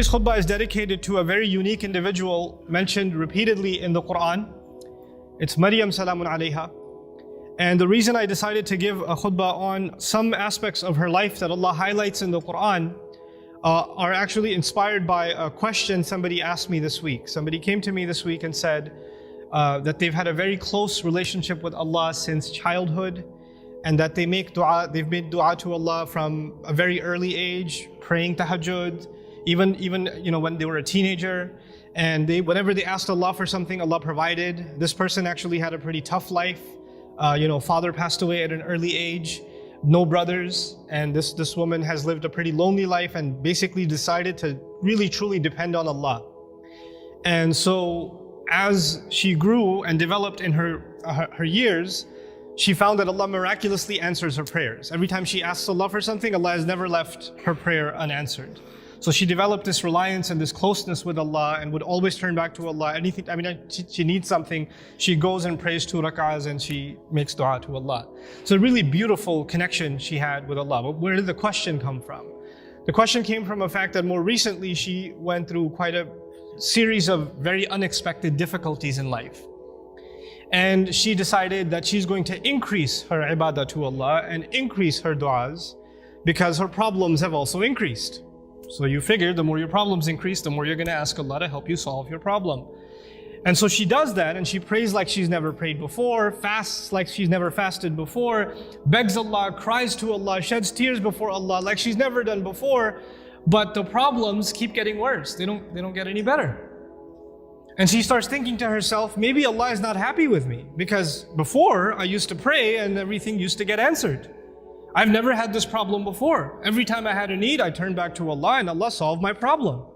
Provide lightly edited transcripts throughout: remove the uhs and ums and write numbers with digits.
Today's khutbah is dedicated to a very unique individual mentioned repeatedly in the Quran. It's Maryam salamun alayha. And the reason I decided to give a khutbah on some aspects of her life that Allah highlights in the Quran are actually inspired by a question somebody asked me this week. Somebody came to me this week and said that they've had a very close relationship with Allah since childhood, and that they've made dua to Allah from a very early age, praying tahajjud, even when they were a teenager. And whenever they asked Allah for something, Allah provided. This person actually had a pretty tough life. Father passed away at an early age, no brothers, and this woman has lived a pretty lonely life and basically decided to really truly depend on Allah. And so as she grew and developed in her years, she found that Allah miraculously answers her prayers. Every time she asks Allah for something, Allah has never left her prayer unanswered. So she developed this reliance and this closeness with Allah and would always turn back to Allah. She needs something, she goes and prays 2 rak'ahs and she makes dua to Allah. So a really beautiful connection she had with Allah. But where did the question come from? The question came from a fact that more recently she went through quite a series of very unexpected difficulties in life. And she decided that she's going to increase her ibadah to Allah and increase her du'as because her problems have also increased. So you figure the more your problems increase, the more you're going to ask Allah to help you solve your problem. And so she does that, and she prays like she's never prayed before, fasts like she's never fasted before, begs Allah, cries to Allah, sheds tears before Allah like she's never done before. But the problems keep getting worse. They don't get any better. And she starts thinking to herself, maybe Allah is not happy with me because before I used to pray and everything used to get answered. I've never had this problem before. Every time I had a need, I turned back to Allah and Allah solved my problem.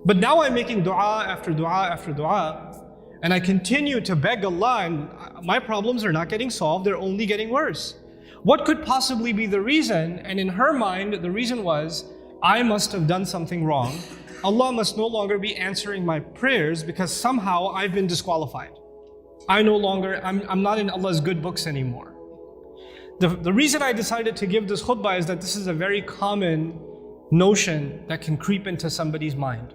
But now I'm making dua after dua after dua, and I continue to beg Allah and my problems are not getting solved, they're only getting worse. What could possibly be the reason? And in her mind, the reason was, I must have done something wrong. Allah must no longer be answering my prayers because somehow I've been disqualified. I'm not in Allah's good books anymore. The reason I decided to give this khutbah is that this is a very common notion that can creep into somebody's mind.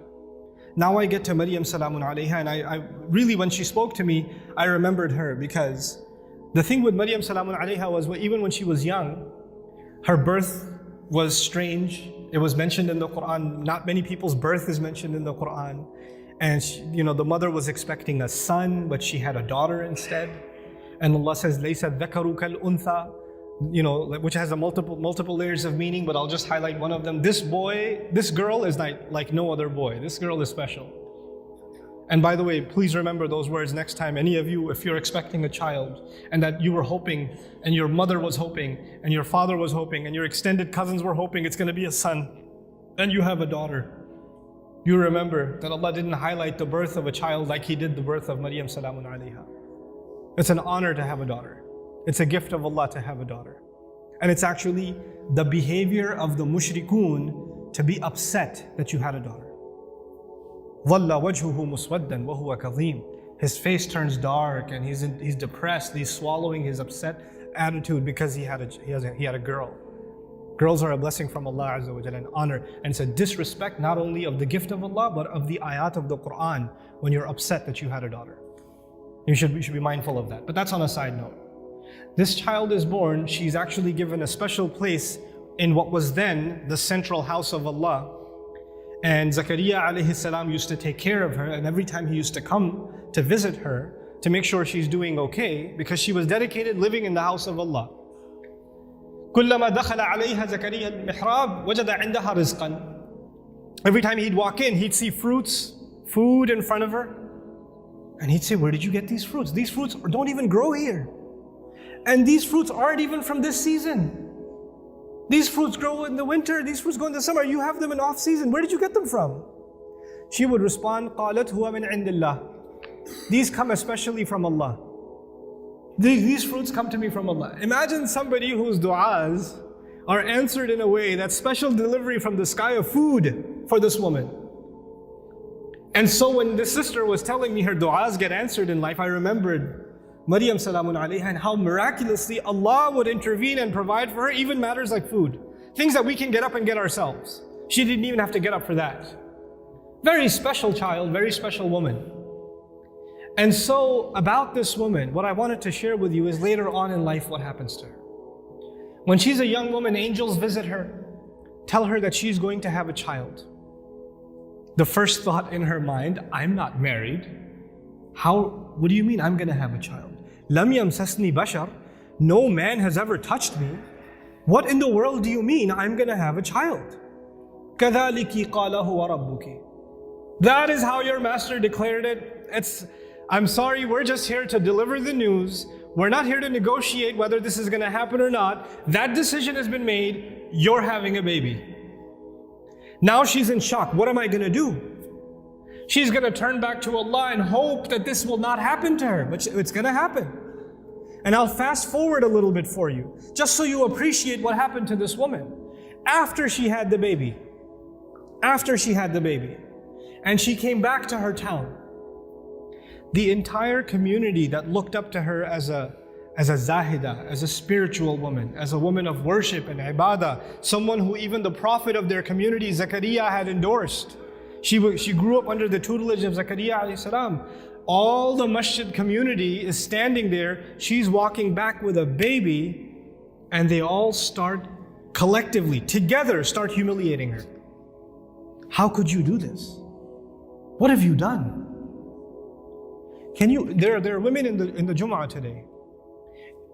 Now I get to Maryam salamun alayha, and I really, when she spoke to me, I remembered her, because the thing with Maryam salamun alayha was even when she was young, her birth was strange. It was mentioned in the Quran. Not many people's birth is mentioned in the Quran. And the mother was expecting a son, but she had a daughter instead. And Allah says, "Laysa dhakaru kal untha," which has a multiple layers of meaning, but I'll just highlight one of them. This girl is like no other boy. This girl is special. And by the way, please remember those words next time, any of you, if you're expecting a child and that you were hoping, and your mother was hoping, and your father was hoping, and your extended cousins were hoping it's going to be a son, and you have a daughter. You remember that Allah didn't highlight the birth of a child like He did the birth of Maryam salamun alayha. It's an honor to have a daughter. It's a gift of Allah to have a daughter. And it's actually the behavior of the mushrikun to be upset that you had a daughter. ظَلَّ وَجْهُهُ مُسْوَدًّا وَهُوَ كَظِيمٌ. His face turns dark and he's depressed. He's swallowing his upset attitude because he had a girl. Girls are a blessing from Allah Azza wa Jalla, an honor. And it's a disrespect not only of the gift of Allah, but of the ayat of the Quran when you're upset that you had a daughter. You should be mindful of that. But that's on a side note. This child is born, she's actually given a special place in what was then the central house of Allah. And Zakaria alayhi salam used to take care of her, and every time he used to come to visit her to make sure she's doing okay, because she was dedicated living in the house of Allah. كُلَّمَا دَخَلَ عَلَيْهَا زَكَرِيَّا الْمِحْرَابِ وَجَدَ عِنْدَهَا رِزْقًا. Every time he'd walk in, he'd see food in front of her, and he'd say, where did you get these fruits? These fruits don't even grow here. And these fruits aren't even from this season. These fruits grow in the winter, these fruits go in the summer, you have them in off season. Where did you get them from? She would respond, قَالَتْ هُوَ مِنْ عِنْدِ اللَّهِ. These come especially from Allah. These fruits come to me from Allah. Imagine somebody whose du'as are answered in a way that's special delivery from the sky of food for this woman. And so when this sister was telling me her du'as get answered in life, I remembered Maryam salamun alayha and how miraculously Allah would intervene and provide for her even matters like food. Things that we can get up and get ourselves. She didn't even have to get up for that. Very special child, very special woman. And so about this woman, what I wanted to share with you is later on in life what happens to her. When she's a young woman, angels visit her, tell her that she's going to have a child. The first thought in her mind, I'm not married. What do you mean I'm going to have a child? Lam yamsasni bashar, no man has ever touched me. What in the world do you mean I'm going to have a child? كَذَلِكِ قَالَ هُوَ رَبُّكِ. That is how your master declared it. I'm sorry, we're just here to deliver the news. We're not here to negotiate whether this is going to happen or not. That decision has been made. You're having a baby. Now she's in shock. What am I going to do? She's going to turn back to Allah and hope that this will not happen to her. But it's going to happen. And I'll fast forward a little bit for you, just so you appreciate what happened to this woman. After she had the baby, and she came back to her town, the entire community that looked up to her as a zahida, as a spiritual woman, as a woman of worship and ibadah, someone who even the prophet of their community, Zakaria, had endorsed. She grew up under the tutelage of Zakaria alayhi salam. All the masjid community is standing there. She's walking back with a baby, and they all start collectively, together, start humiliating her. How could you do this? What have you done? There are women in the Jum'ah today.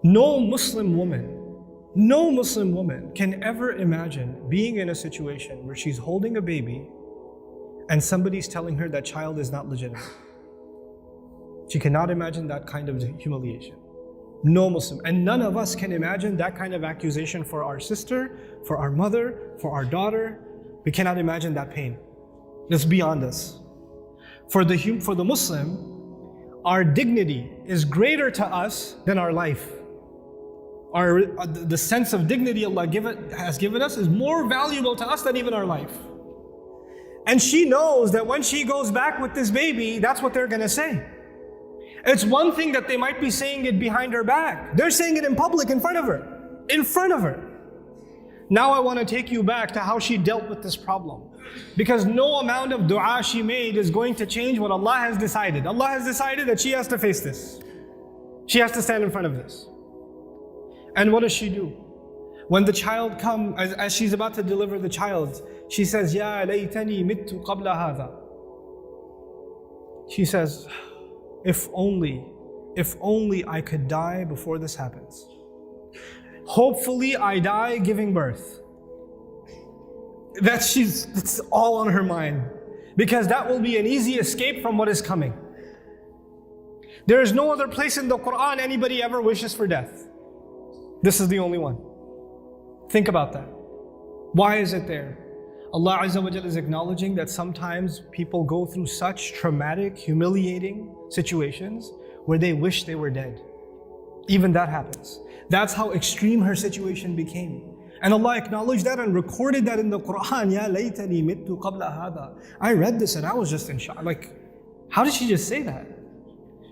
No Muslim woman can ever imagine being in a situation where she's holding a baby and somebody's telling her that child is not legitimate. She cannot imagine that kind of humiliation. No Muslim. And none of us can imagine that kind of accusation for our sister, for our mother, for our daughter. We cannot imagine that pain. It's beyond us. For the Muslim, our dignity is greater to us than our life. The sense of dignity Allah has given us is more valuable to us than even our life. And she knows that when she goes back with this baby, that's what they're going to say. It's one thing that they might be saying it behind her back. They're saying it in public, in front of her. In front of her. Now I want to take you back to how she dealt with this problem. Because no amount of dua she made is going to change what Allah has decided. Allah has decided that she has to face this. She has to stand in front of this. And what does she do? When the child comes, as she's about to deliver the child, she says, Ya laytani mittu qabla hadha. She says, if only I could die before this happens. Hopefully I die giving birth. It's all on her mind. Because that will be an easy escape from what is coming. There is no other place in the Quran anybody ever wishes for death. This is the only one. Think about that. Why is it there? Allah Azza wa Jalla is acknowledging that sometimes people go through such traumatic, humiliating situations where they wish they were dead. Even that happens. That's how extreme her situation became. And Allah acknowledged that and recorded that in the Quran. Ya laytani mittu qabla hada. I read this and I was just in shock. Like, how did she just say that?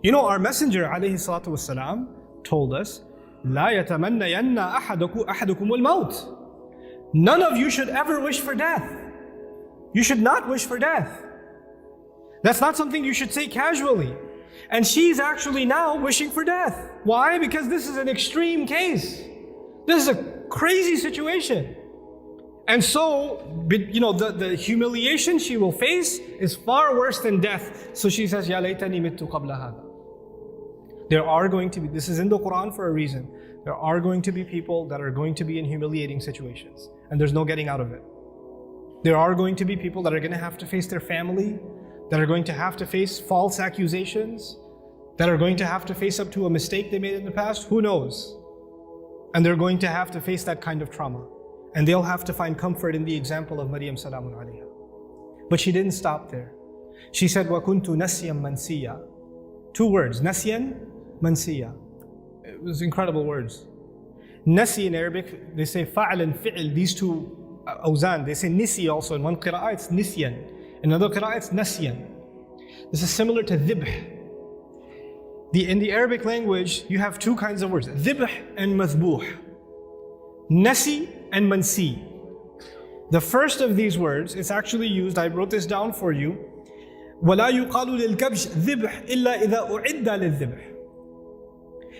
You know, our Messenger alayhi salatu wasalam told us, La yatamannayanna ahadukum al-maut. None of you should ever wish for death. You should not wish for death. That's not something you should say casually. And she's actually now wishing for death. Why? Because this is an extreme case. This is a crazy situation. And so, the humiliation she will face is far worse than death. So she says, Ya laytani mittu qabla hada. There are going to be, this is in the Quran for a reason. There are going to be people that are going to be in humiliating situations. And there's no getting out of it. There are going to be people that are going to have to face their family, that are going to have to face false accusations, that are going to have to face up to a mistake they made in the past. Who knows? And they're going to have to face that kind of trauma. And they'll have to find comfort in the example of Maryam salamun alayha. But she didn't stop there. She said, وَكُنْتُ نَسْيًا مَنْسِيًّا. 2 words, نَسْيًا, مَنْسِيًّا. It was incredible words. Nasi in Arabic, they say fa'al and fi'l, these 2 awzan. They say nisi also. In one qira'ah it's nisyan. In another qira'ah it's nasyan. This is similar to dhibh. In the Arabic language, you have 2 kinds of words, dhibh and mathbuh. Nasi and mansi. The first of these words is actually used, I wrote this down for you. وَلَا يُقَالُ لِلْكَبْشِ ذِبْحْ إِلَّا إِذَا أُعِدَّ لِلذِّبْحِ.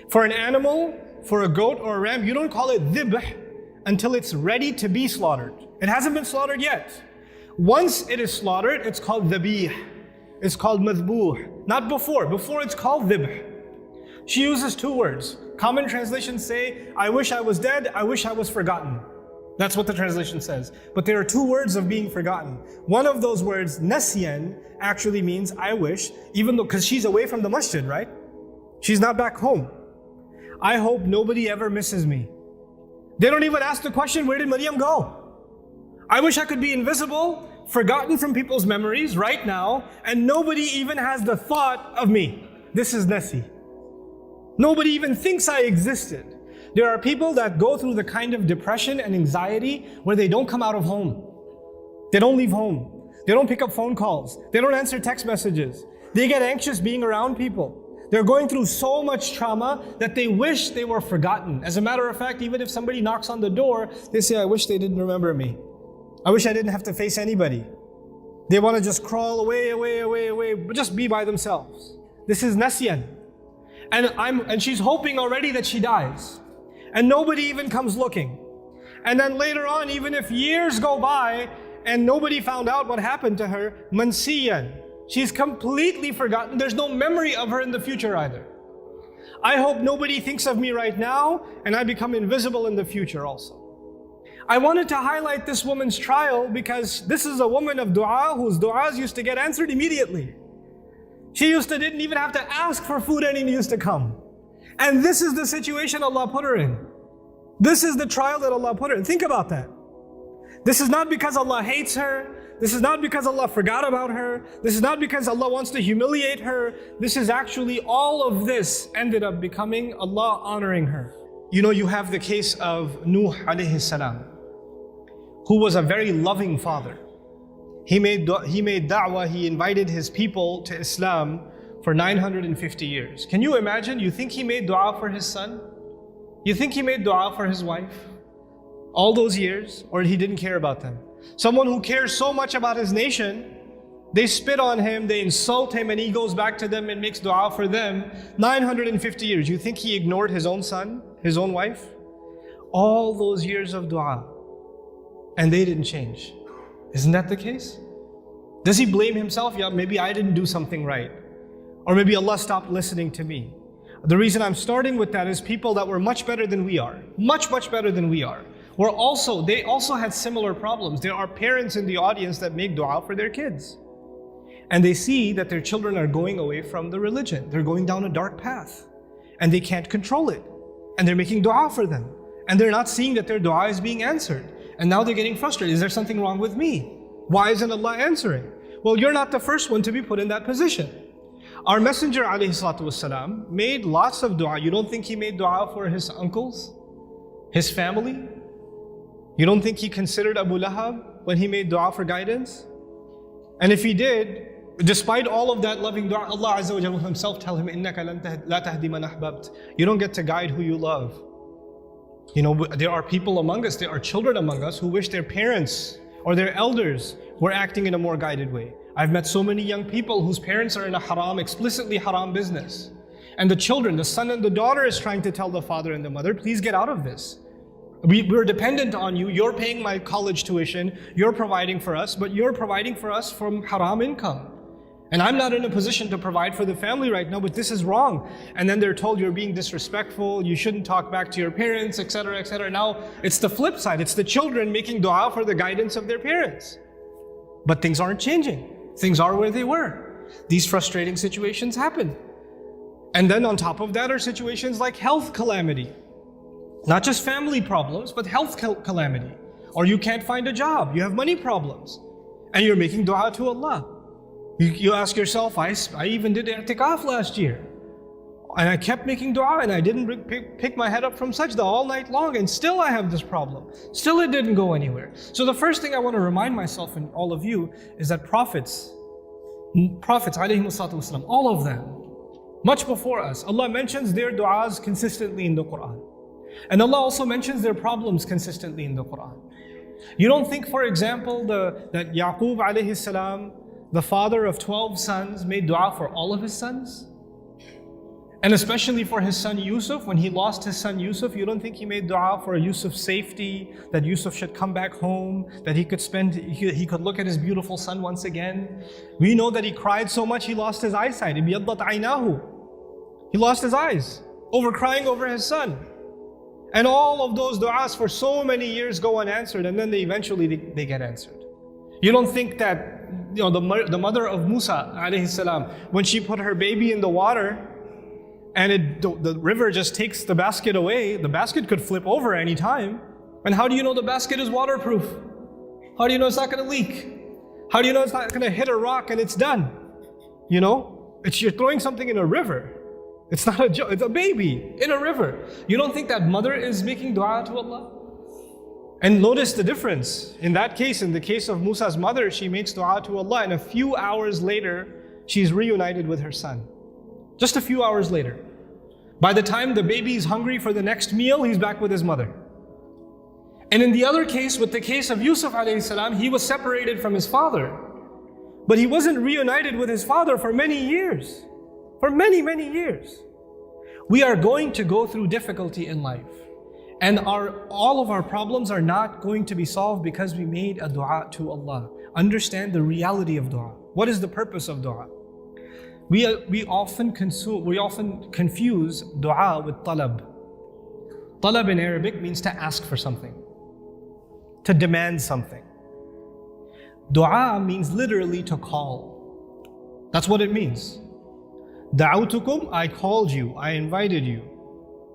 For an animal, for a goat or a ram, you don't call it dhibh until it's ready to be slaughtered. It hasn't been slaughtered yet. Once it is slaughtered, it's called dhabih. It's called madhbuh. Not before. Before it's called dhibh. She uses two words. Common translations say, I wish I was dead, I wish I was forgotten. That's what the translation says. But there are two words of being forgotten. One of those words, nasyan, actually means I wish, even though, because she's away from the masjid, right? She's not back home. I hope nobody ever misses me. They don't even ask the question, where did Maryam go? I wish I could be invisible, forgotten from people's memories right now, and nobody even has the thought of me. This is nasi. Nobody even thinks I existed. There are people that go through the kind of depression and anxiety where they don't come out of home. They don't leave home. They don't pick up phone calls. They don't answer text messages. They get anxious being around people. They're going through so much trauma that they wish they were forgotten. As a matter of fact, even if somebody knocks on the door, they say, I wish they didn't remember me. I wish I didn't have to face anybody. They want to just crawl away, but just be by themselves. This is nasyan. And she's hoping already that she dies. And nobody even comes looking. And then later on, even if years go by and nobody found out what happened to her, mansiyan. She's completely forgotten. There's no memory of her in the future either. I hope nobody thinks of me right now and I become invisible in the future also. I wanted to highlight this woman's trial because this is a woman of dua whose duas used to get answered immediately. She didn't even have to ask for food and it used to come. And this is the situation Allah put her in. This is the trial that Allah put her in. Think about that. This is not because Allah hates her. This is not because Allah forgot about her. This is not because Allah wants to humiliate her. This is actually, all of this ended up becoming Allah honoring her. You know, you have the case of Nuh alayhi salam, who was a very loving father. He made da'wah, he invited his people to Islam for 950 years. Can you imagine? You think he made dua for his son? You think he made dua for his wife? All those years? Or he didn't care about them? Someone who cares so much about his nation, they spit on him, they insult him, and he goes back to them and makes dua for them 950 years. You think he ignored his own son, his own wife? All those years of dua, and they didn't change. Isn't that the case? Does he blame himself? Yeah, maybe I didn't do something right. Or maybe Allah stopped listening to me. The reason I'm starting with that is people that were much better than we are, much better than we are, they also had similar problems. There are parents in the audience that make dua for their kids. And they see that their children are going away from the religion. They're going down a dark path. And they can't control it. And they're making dua for them. And they're not seeing that their dua is being answered. And now they're getting frustrated. Is there something wrong with me? Why isn't Allah answering? Well, you're not the first one to be put in that position. Our Messenger ﷺ made lots of dua. You don't think he made dua for his uncles? His family? You don't think he considered Abu Lahab when he made dua for guidance? And if he did, despite all of that loving dua, Allah Azza wa Jalla himself tell him, إِنَّكَ لَا تَهْدِي مَنْ أَحْبَبْتَ. You don't get to guide who you love. You know, there are people among us, there are children among us who wish their parents or their elders were acting in a more guided way. I've met so many young people whose parents are in a haram, explicitly haram business. And the children, the son and the daughter is trying to tell the father and the mother, please get out of this. We're dependent on you, you're paying my college tuition, you're providing for us, but you're providing for us from haram income. And I'm not in a position to provide for the family right now, but this is wrong. And then they're told you're being disrespectful, you shouldn't talk back to your parents, etc., etc. Now, it's the flip side. It's the children making dua for the guidance of their parents. But things aren't changing. Things are where they were. These frustrating situations happen. And then on top of that are situations like health calamity. Not just family problems, but health calamity. Or you can't find a job, you have money problems. And you're making dua to Allah. You ask yourself, I even did i'tikaf last year. And I kept making dua and I didn't pick my head up from sajda all night long, and still I have this problem. Still it didn't go anywhere. So the first thing I want to remind myself and all of you is that prophets ﷺ, all of them, much before us, Allah mentions their du'as consistently in the Quran. And Allah also mentions their problems consistently in the Quran. You don't think, for example, that Yaqub alayhi salam, the father of 12 sons, made dua for all of his sons? And especially for his son Yusuf, when he lost his son Yusuf, you don't think he made dua for Yusuf's safety, that Yusuf should come back home, that he could look at his beautiful son once again? We know that he cried so much he lost his eyesight. He lost his eyes over crying over his son. And all of those du'as for so many years go unanswered, and then eventually they get answered. You don't think that the mother of Musa alayhi salam, when she put her baby in the water, and the river just takes the basket away, the basket could flip over any time. And how do you know the basket is waterproof? How do you know it's not going to leak? How do you know it's not going to hit a rock and it's done? You're throwing something in a river. It's not a joke, it's a baby in a river. You don't think that mother is making dua to Allah? And notice the difference. In that case, in the case of Musa's mother, she makes dua to Allah, and a few hours later, she's reunited with her son. Just a few hours later. By the time the baby is hungry for the next meal, he's back with his mother. And in the other case, with the case of Yusuf alayhi salam, he was separated from his father. But he wasn't reunited with his father for many years. For many, many years. We are going to go through difficulty in life. And all of our problems are not going to be solved because we made a dua to Allah. Understand the reality of dua. What is the purpose of dua? We often confuse dua with talab. Talab in Arabic means to ask for something, to demand something. Dua means literally to call. That's what it means. Da'awtukum, I called you, I invited you,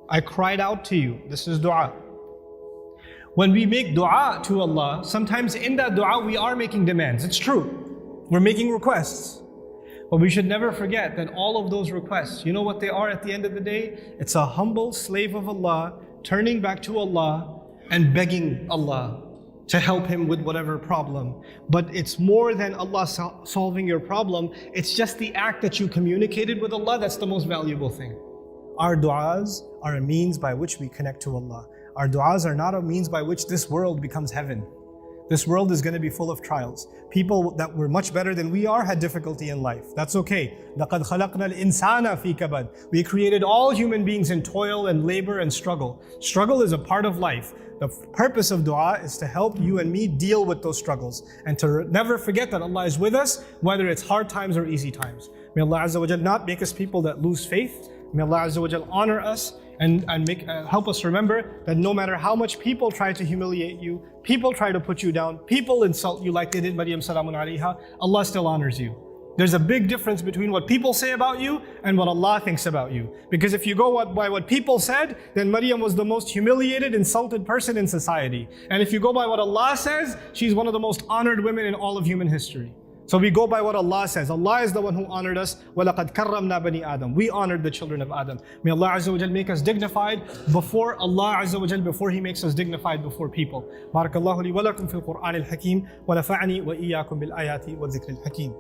I cried out to you. This is dua. When we make dua to Allah, sometimes in that dua we are making demands. It's true. We're making requests. But we should never forget that all of those requests, you know what they are at the end of the day? It's a humble slave of Allah turning back to Allah and begging Allah to help him with whatever problem. But it's more than Allah solving your problem. It's just the act that you communicated with Allah that's the most valuable thing. Our du'as are a means by which we connect to Allah. Our du'as are not a means by which this world becomes heaven. This world is going to be full of trials. People that were much better than we are had difficulty in life. That's okay. لَقَدْ خَلَقْنَا الْإِنسَانَ فِي كَبَدٍ. We created all human beings in toil and labor and struggle. Struggle is a part of life. The purpose of dua is to help you and me deal with those struggles and to never forget that Allah is with us, whether it's hard times or easy times. May Allah Azza wa Jal not make us people that lose faith. May Allah Azza wa Jal honor us and help us remember that no matter how much people try to humiliate you, people try to put you down, people insult you like they did Maryam salamun alayha, Allah still honors you. There's a big difference between what people say about you and what Allah thinks about you. Because if you go by what people said, then Maryam was the most humiliated, insulted person in society. And if you go by what Allah says, she's one of the most honored women in all of human history. So we go by what Allah says. Allah is the one who honored us. وَلَقَدْ كَرَّمْنَا بَنِي آدَمَ. We honored the children of Adam. May Allah Azza wa Jal make us dignified before Allah Azza wa Jal, before He makes us dignified before people. بارك الله لي ولكم في القرآن الحكيم ونفعني وإياكم بالآيات والذكر الحكيم.